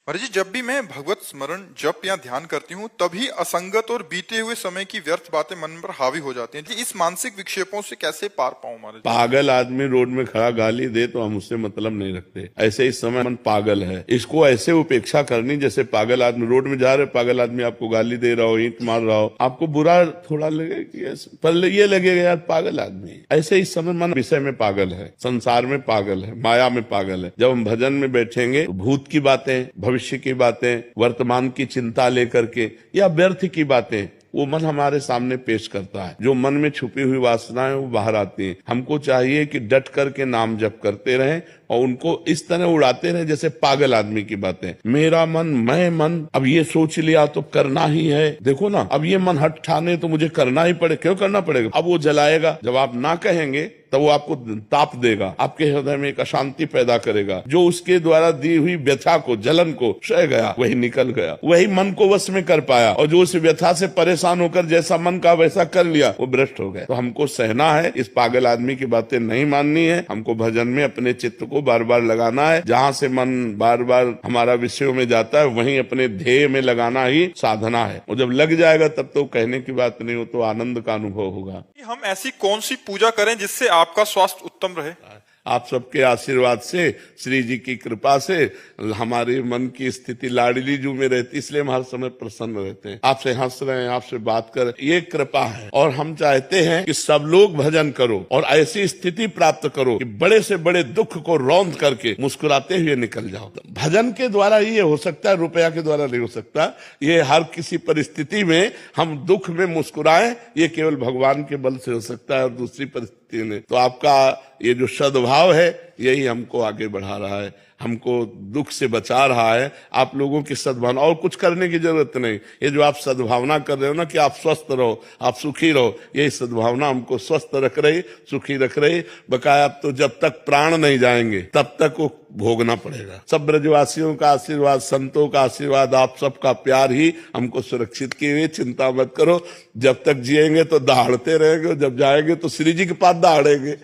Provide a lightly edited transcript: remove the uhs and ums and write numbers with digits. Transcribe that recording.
और जी जब भी मैं भगवत स्मरण जप या ध्यान करती हूँ तभी असंगत और बीते हुए समय की व्यर्थ बातें मन पर हावी हो जाती हैं। जी इस मानसिक विक्षेपों से कैसे पार पाऊं महाराज? पागल आदमी रोड में खड़ा गाली दे तो हम उससे मतलब नहीं रखते। ऐसे इस समय मन पागल है, इसको ऐसे उपेक्षा करनी जैसे पागल आदमी रोड में जा रहे, पागल आदमी आपको गाली दे रहा हो, ईंट मार रहा हो, आपको बुरा थोड़ा लगेगा, पर ये लगेगा यार पागल आदमी। ऐसे इस समय मन विषय में पागल है, संसार में पागल है, माया में पागल है। जब हम भजन में बैठेंगे तो भूत की बातें, भविष्य की बातें, वर्तमान की चिंता लेकर के या व्यर्थ की बातें वो मन हमारे सामने पेश करता है। जो मन में छुपी हुई वासनाएं वो बाहर आती हैं। हमको चाहिए कि डट करके नाम जप करते रहें और उनको इस तरह उड़ाते रहें जैसे पागल आदमी की बातें। मेरा मन, मैं मन, अब ये सोच लिया तो करना ही है। देखो ना, अब ये मन हट ठाने तो मुझे करना ही पड़े। क्यों करना पड़ेगा? अब वो जलाएगा। जब आप ना कहेंगे तो वो आपको ताप देगा, आपके हृदय में एक अशांति पैदा करेगा। जो उसके द्वारा दी हुई व्यथा को, जलन को सह गया, वही निकल गया, वही मन को वश में कर पाया। और जो उस व्यथा से परेशान होकर जैसा मन का वैसा कर लिया, वो भ्रष्ट हो गया। तो हमको सहना है, इस पागल आदमी की बातें नहीं माननी है। हमको भजन में अपने चित्त को बार बार लगाना है। जहाँ से मन बार बार हमारा विषयों में जाता है वहीं अपने ध्येय में लगाना ही साधना है। और जब लग जाएगा तब तो कहने की बात नहीं हो, तो आनंद का अनुभव होगा। हम ऐसी कौन सी पूजा करें जिससे आपका स्वास्थ्य उत्तम रहे? आप सबके आशीर्वाद से, श्री जी की कृपा से हमारे मन की स्थिति लाडली जू में रहती, इसलिए हम हर समय प्रसन्न रहते हैं। आपसे हंस रहे हैं, आपसे बात कर रहे हैं, ये कृपा है। और हम चाहते हैं कि सब लोग भजन करो और ऐसी स्थिति प्राप्त करो कि बड़े से बड़े दुख को रौंद करके मुस्कुराते हुए निकल जाओ। भजन के द्वारा ये हो सकता है, रुपया के द्वारा नहीं हो सकता। ये हर किसी परिस्थिति में हम दुख में मुस्कुराएं, ये केवल भगवान के बल से हो सकता है और दूसरी परिस्थिति ने। तो आपका ये जो सद्भाव है यही हमको आगे बढ़ा रहा है, हमको दुख से बचा रहा है। आप लोगों की सद्भावना, और कुछ करने की जरूरत नहीं। ये जो आप सद्भावना कर रहे हो ना कि आप स्वस्थ रहो, आप सुखी रहो, यही सद्भावना हमको स्वस्थ रख रही, सुखी रख रही। बकाया तो जब तक प्राण नहीं जाएंगे तब तक वो भोगना पड़ेगा। सब ब्रजवासियों का आशीर्वाद, संतों का आशीर्वाद, आप सबका प्यार ही हमको सुरक्षित किए हुए। चिंता मत करो, जब तक जिएंगे तो दहाड़ते रहेंगे, जब जाएंगे तो श्री जी के पास दहाड़ेंगे।